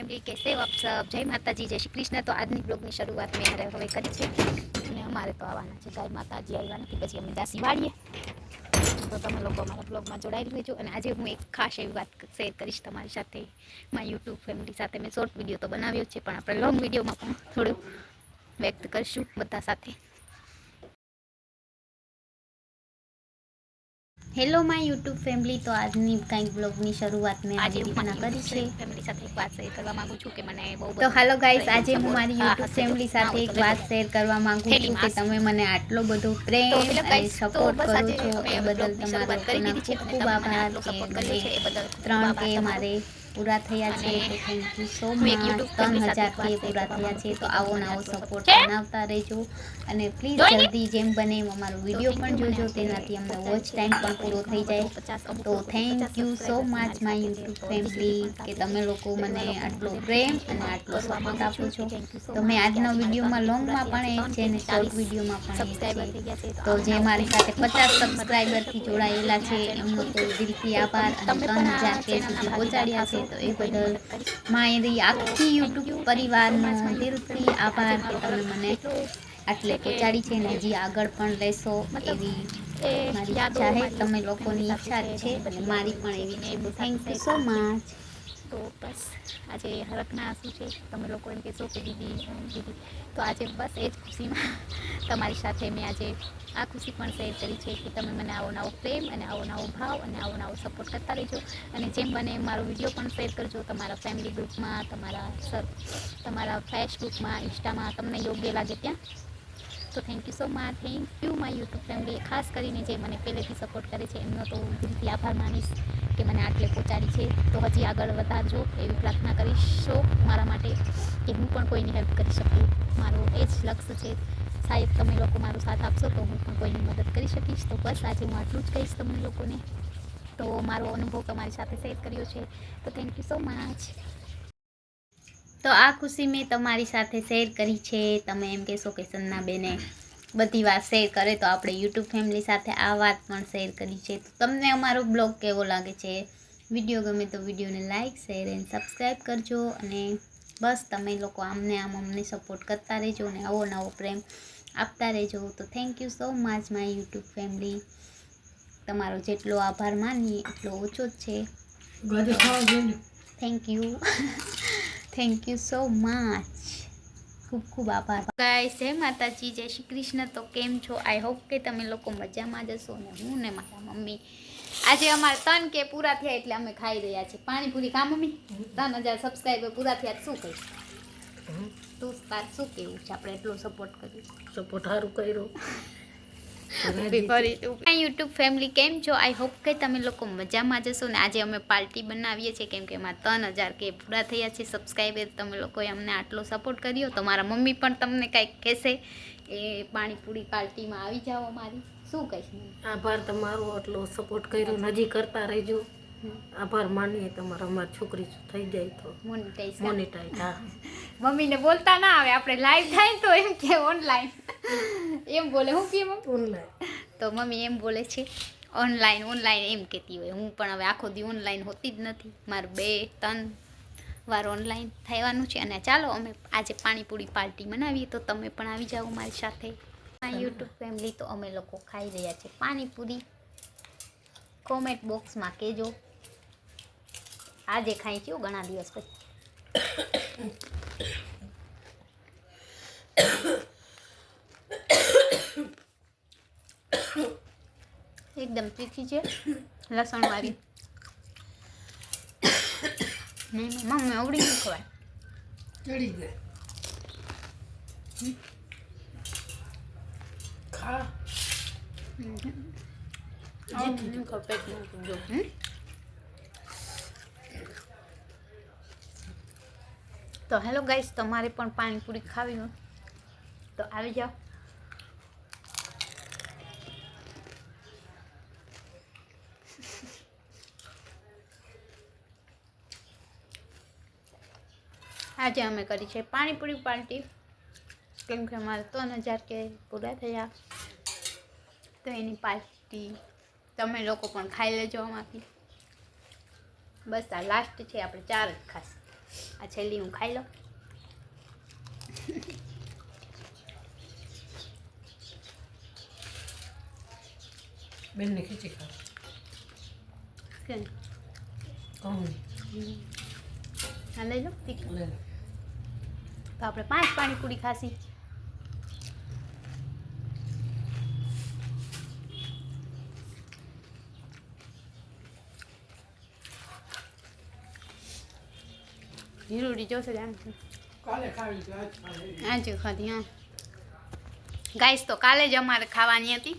Family कैसे हो आप सब। जय माता जी, जय श्री कृष्ण। तो आज ब्लॉग की शुरुआत में हवे करी है અને અમારે તો આવવાના છે ગાય માતાજી આવ્યા નથી પછી અમે દાસી વાળીએ તો તમે લોકો અમારા બ્લોગમાં જોડાઈ રહેજો અને આજે હું એક ખાસ એવી વાત શેર કરીશ તમારી સાથે મારી યુટ્યુબ ફેમિલી સાથે મેં શોર્ટ વિડીયો તો બનાવ્યો છે પણ આપણે લોંગ વિડીયોમાં પણ થોડું વ્યક્ત કરીશું બધા સાથે। Hello my YouTube family. तो આજની કંઈક બ્લોગની શરૂઆત મેં આવી રીતના કરી છે। ફેમિલી સાથે એક વાત શેર કરવા માંગુ છું કે મને બહુ તો હેલો ગાઈસ, આજે હું મારી યુટ્યુબ ફેમિલી સાથે એક વાત શેર કરવા માંગુ છું કે તમે મને આટલો બધો પ્રેમ અને સપોર્ટ કરો છો એ બદલ તમારો ખૂબ ખૂબ આભાર। કે મને 3K મારે પૂરા થયા છે તો thank you so much. 3000K પૂરા થયા છે તો આવો નવો સપોર્ટ બનાવતા રહેજો અને પ્લીઝ જલ્દી જેમ બને એમ અમારો વિડીયો પણ જોજો, તેનાથી અમને વોચ ટાઈમ પણ પૂરો થઈ જાય। તો thank you so much my YouTube family કે તમે લોકો મને આટલો પ્રેમ અને આટલો સપોર્ટ આપો છો। તો મેં આજના વિડીયોમાં લોંગમાં પણ એક છે અને શોર્ટ વિડીયોમાં પણ એક છે। તો જે મારી સાથે 50 સબસ્ક્રાઈબરથી જોડાયેલા છે એમનો તો દિલથી આભાર અને 3000K સુધી પહોંચાડ્યા છે તો એ બદલ મારી આખી યુટ્યુબ પરિવારનો દિલથી આભાર કે તમે મને આટલે પહોંચાડી છે ને હજી આગળ પણ લેશો એવી મારી ઈચ્છા છે। તમે લોકોની ઈચ્છા જ છે અને મારી પણ એવી છે। તો થેન્ક યુ સો મચ। તો બસ આજે હરખના આંસુ છે, તમે લોકો એમ કહેશો કે દીદી દીદી, તો આજે બસ એ જ ખુશીમાં તમારી સાથે મેં આજે આ ખુશી પણ શેર કરી છે કે તમે મને આવો નવો પ્રેમ અને આવો નવો ભાવ અને આવો નવો સપોર્ટ કરતા રહેજો અને જેમ બને મારો વિડીયો પણ શેર કરજો તમારા ફેમિલી ગ્રુપમાં, તમારા ફેસબુકમાં, ઇન્સ્ટામાં, તમને યોગ્ય લાગે ત્યાં। તો thank you so much, thank you my YouTube family. ખાસ કરીને જે મને પહેલેથી સપોર્ટ કરે છે એમનો તો દિલથી આભાર માનીશ કે મને આટલે પહોંચાડી છે। તો હજી આગળ વધારજો એવી પ્રાર્થના કરીશો મારા માટે કે હું પણ કોઈની હેલ્પ કરી શકું, મારો એ જ લક્ષ્ય છે। શાયદ તમે લોકો મારો સાથ આપશો તો હું પણ કોઈની મદદ કરી શકીશ। તો બસ આજે હું આટલું જ કહીશ તમને લોકોને। તો મારો અનુભવ તમારી સાથે શેર કર્યો છે તો થેન્ક યુ સો મચ। તો આ ખુશી મેં તમારી સાથે શેર કરી છે। તમે એમ કહેશો કે સન્ના બેને બધી વાત શેર કરે તો આપણે યુટ્યુબ ફેમિલી સાથે આ વાત પણ શેર કરી છે। તો તમને અમારો બ્લોગ કેવો લાગે છે? વિડીયો ગમે તો વિડીયોને લાઇક, શેર એન્ડ સબસ્ક્રાઈબ કરજો અને બસ તમે લોકો આમને આમ અમને સપોર્ટ કરતા રહેજો અને આવો નવો પ્રેમ આપતા રહેજો। તો thank you so much my YouTube family. તમારો જેટલો આભાર માનીએ એટલો ઓછો જ છે। Thank you thank you so much, ખૂબ ખૂબ આભાર ગાઈસ। જય માતાજી, જય શ્રી કૃષ્ણ। તો કેમ છો? આઈ હોપ કે તમે લોકો મજામાં જશો ને હું ને મારા મમ્મી આજે અમારે 3K પૂરા થયા એટલે અમે ખાઈ રહ્યા છીએ પાણીપુરી। કા મમ્મી? 3000 સબસ્ક્રાઈબર પૂરા થયા શું કહીશ તું? તાર શું કેવું છે? આપણે એટલો સપોર્ટ કર્યો, સપોર્ટ સારું કર્યો। યુટ્યુબ ફેમિલી કેમ છો? આઈ હોપ કે તમે લોકો મજામાં જશો ને આજે અમે પાર્ટી બનાવીએ છીએ કેમ કે એમાં 3000K પૂરા થયા છે સબસ્ક્રાઈબર। તમે લોકોએ અમને આટલો સપોર્ટ કર્યો તો મારા મમ્મી પણ તમને કાંઈક કહેશે એ પાણીપુરી પાર્ટીમાં આવી જાઓ અમારી, શું કહીશ? આભાર તમારો, આટલો સપોર્ટ કર્યો, નજી કરતા રહેજો। આભાર માનીએ તમારો, અમારી છોકરી થઈ જાય તો મોનેટાઈઝ। હા, મમ્મીને બોલતા ના આવે, આપણે લાઈવ થાય તો એમ કે ઓનલાઈન એમ બોલે, હું કે ઓનલાઈન તો મમ્મી એમ બોલે છે ઓનલાઈન ઓનલાઈન એમ કહેતી હોય। હું પણ હવે આખો દી ઓનલાઈન હોતી જ નથી, મારે 2-3 વાર ઓનલાઈન થવાનું છે અને ચાલો અમે આજે પાણીપુરી પાર્ટી બનાવીએ તો તમે પણ આવી જાઓ મારી સાથે યુટ્યુબ ફેમિલી। તો અમે લોકો ખાઈ રહ્યા છીએ પાણીપુરી। કોમેન્ટ બોક્સમાં કહેજો આજે ખાઈ છું ઘણા દિવસ પછી। એકદમ તીખી છે, લસણવાળી। નહીં મમ્મી અવડી નહીં ખવાય, ચડી ગઈ ખા તો હેલો ગાઈસ, તમારે પણ પાણીપુરી ખાવી હોય તો આવી જાઓ। આજે અમે કરી છે પાણીપુરી પાર્ટી કેમ કે અમારે 3000K પૂરા થયા તો એની પાર્ટી તમે લોકો પણ ખાઈ લેજો આમાંથી। બસ આ લાસ્ટ છે, આપણે 4 જ ખાસ આ છેલ્લી હું ખાઈ લઉં. બેનને ખીચી ખાવ કેમ કહું આ લઈ લો તીખું. લે તો આપણે 5 પાણીપુરી ખાસી. હીરુડી જોશે આમ કાલે ખાવી તો આજ ખાવી આજે ખાધી. હા ગાઈસ, તો કાલે જ અમારે ખાવાની હતી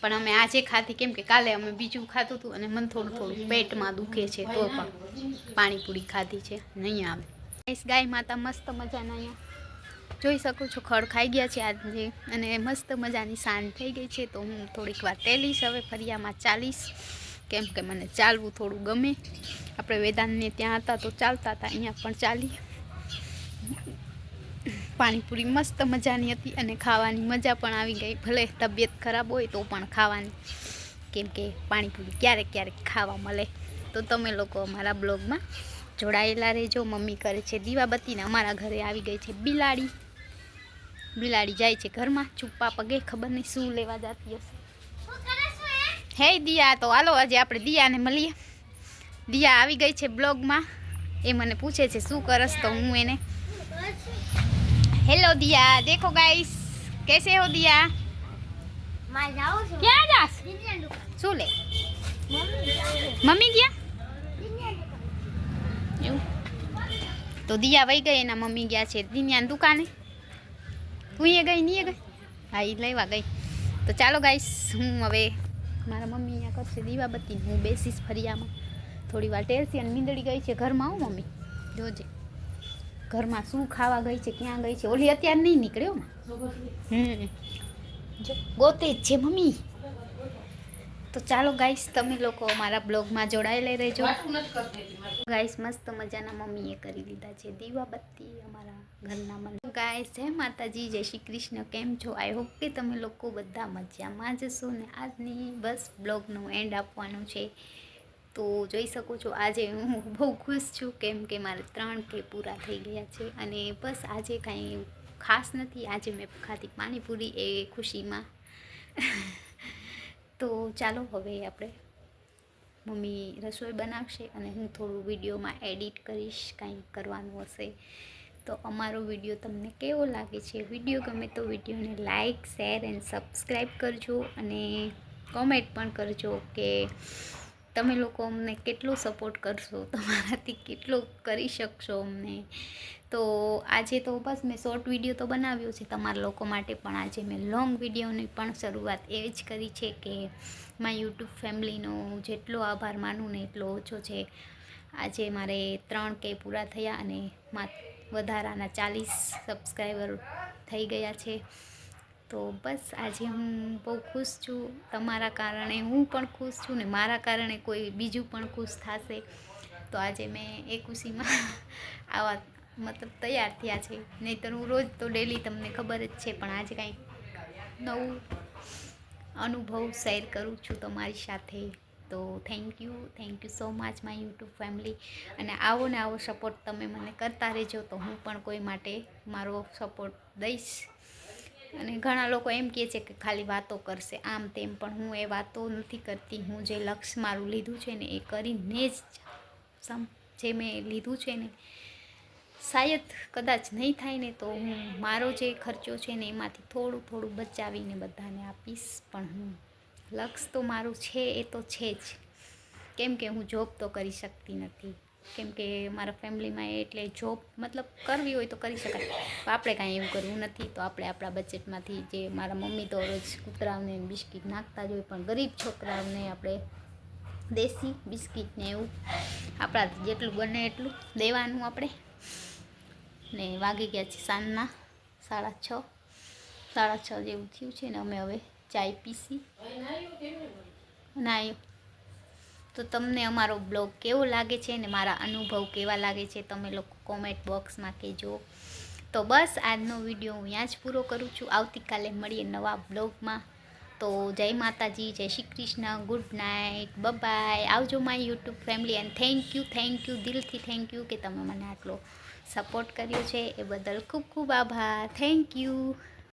પણ અમે આજે ખાધી કેમ કે કાલે અમે બીજું ખાધું હતું અને મને થોડું થોડું પેટમાં દુખે છે તો પણ પાણીપુરી ખાધી છે. નહીં આવે ગાઈસ, ગાય માતા મસ્ત મજાના અહીંયા જોઈ શકો છો ખડ ખાઈ ગયા છે આજે અને મસ્ત મજાની સાંજ થઈ ગઈ છે. તો હું થોડીક વાર તેલીશ, હવે ફરિયામાં ચાલીશ કેમ કે મને ચાલવું થોડું ગમે. આપણે વેદાંતને ત્યાં હતા તો ચાલતા હતા, અહીંયા પણ ચાલી. પાણીપુરી મસ્ત મજાની હતી અને ખાવાની મજા પણ આવી ગઈ. ભલે તબિયત ખરાબ હોય તો પણ ખાવાની, કેમ કે પાણીપુરી ક્યારેક ક્યારેક ખાવા મળે. તો તમે લોકો અમારા બ્લોગમાં જોડાયેલા રહેજો. મમ્મી કરે છે દીવાબત્તીને અમારા ઘરે આવી ગઈ છે બિલાડી. બિલાડી જાય છે ઘરમાં ચૂપા પગે, ખબર નહીં શું લેવા જતી હશે. હે દિયા, તો હાલો આજે આપણે દિયાને મળીએ. દિયા આવી ગઈ છે બ્લોગમાં. એ મને પૂછે છે શું કરસ, તો હું એને हेलो दिया, देखो गाइस कैसे हो दिया? क्या जास શું લે મમ્મી ગયા એવું? તો દિયા વહી ગઈ, એના મમ્મી ગયા છે દિન્યાની દુકાને. તું એ ગઈ નહીં ગઈ? હા, એ લેવા ગઈ. તો ચાલો ગાઈસ, હું હવે મારા મમ્મી અહીંયા કરશે દીવાબત્તી, હું બેસીશ ફરિયામાં થોડી વાર ટેરસી. અને મીંદડી ગઈ છે ઘરમાં. હું મમ્મી જોજે ઘરમાં શું ખાવા ગઈ છે, ક્યાં ગઈ છે. ઓલી અત્યારે નહીં નીકળ્યો ને, જો ગોતે જ છે મમ્મી. તો ચાલો ગાઈસ, તમે લોકો અમારા બ્લોગમાં જોડાયેલા રહેજો. ગાઈસ, મસ્ત મજાના મમ્મીએ કરી લીધા છે દીવાબત્તી અમારા ઘરના મંદિર. ગાઈસ, જય માતાજી, જય શ્રી કૃષ્ણ. કેમ છો? આઈ હોપ કે તમે લોકો બધા મજામાં જશો ને આજની બસ બ્લોગનું એન્ડ આપવાનું છે. તો જોઈ શકો છો આજે હું બહુ ખુશ છું કેમ કે મારે 3K પૂરા થઈ ગયા છે. અને બસ આજે કાંઈ ખાસ નથી, આજે મેં ખાધી પાણીપુરી એ ખુશીમાં. તો ચાલો હવે આપણે મમ્મી રસોઈ બનાવશે અને હું થોડું વિડીયોમાં એડિટ કરીશ, કાંઈ કરવાનું હશે. તો અમારો વિડીયો તમને કેવો લાગે છે? વિડીયો ગમે તો વિડીયોને લાઇક, શેર એન્ડ સબસ્ક્રાઈબ કરજો અને કોમેન્ટ પણ કરજો કે તમે લોકો અમને કેટલો સપોર્ટ કરશો, તમારાથી કેટલો કરી શકશો અમને. તો આજે તો બસ મેં શોર્ટ વિડીયો તો બનાવ્યો છે તમારા લોકો માટે, પણ આજે મેં લોંગ વિડીયોની પણ શરૂઆત એ જ કરી છે કે મારી યુટ્યુબ ફેમિલીનો જેટલો આભાર માનું ને એટલો ઓછો છે. આજે મારે 3K પૂરા થયા અને વધારાના 40 સબસ્ક્રાઈબર થઈ ગયા છે. તો બસ આજે હું બહુ ખુશ છું. તમારા કારણે હું પણ ખુશ છું ને મારા કારણે કોઈ બીજું પણ ખુશ થશે. તો આજે મેં એ ખુશીમાં આવા મતલબ તૈયાર થયા છે. નહીંતર હું રોજ તો ડેલી તમને ખબર જ છે, પણ આજે કાંઈક નવું અનુભવ શેર કરું છું તમારી સાથે. તો thank you so much my YouTube family. અને આવો ને આવો સપોર્ટ તમે મને કરતા રહેજો, તો હું પણ કોઈ માટે મારો સપોર્ટ દઈશ. અને ઘણા લોકો એમ કહે છે કે ખાલી વાતો કરશે આમ તેમ, પણ હું એ વાતો નથી કરતી. હું જે લક્ષ્ય મારું લીધું છે ને એ કરીને જ જે મેં લીધું છે ને શાયદ કદાચ નહીં થાય ને તો હું મારો જે ખર્ચો છે ને એમાંથી થોડું થોડું બચાવીને બધાને આપીશ. પણ હું લક્ષ્ય તો મારું છે એ તો છે જ, કેમ કે હું જોબ તો કરી શકતી નથી, કેમ કે મારા ફેમિલીમાં એટલે જોબ મતલબ કરવી હોય તો કરી શકાય, આપણે કાંઈ એવું કરવું નથી. તો આપણે આપણા બજેટમાંથી, જે મારા મમ્મી તો રોજ કૂતરાઓને બિસ્કિટ નાખતા જ હોય, પણ ગરીબ છોકરાઓને આપણે દેશી બિસ્કિટ ને એવું આપણાથી જેટલું બને એટલું દેવાનું આપણે. ને વાગી ગયા છે સાંજના 6:30 જેવું થયું છે ને અમે હવે ચાય પીસી ના. તો તમને અમારો બ્લોગ કેવો લાગે છે ને મારા અનુભવ કેવા લાગે છે તમે લોકો કોમેન્ટ બોક્સમાં કહેજો. તો બસ આજનો વિડીયો હું અહીંયા જ પૂરો કરું છું. આવતીકાલે મળીએ નવા બ્લોગમાં. તો જય માતાજી, જય Shri Krishna, good night, bye. આવજો my YouTube family and thank you દિલથી થેન્ક યુ કે તમે મને આટલો સપોર્ટ કર્યો છે એ બદલ ખૂબ ખૂબ આભાર. Thank you.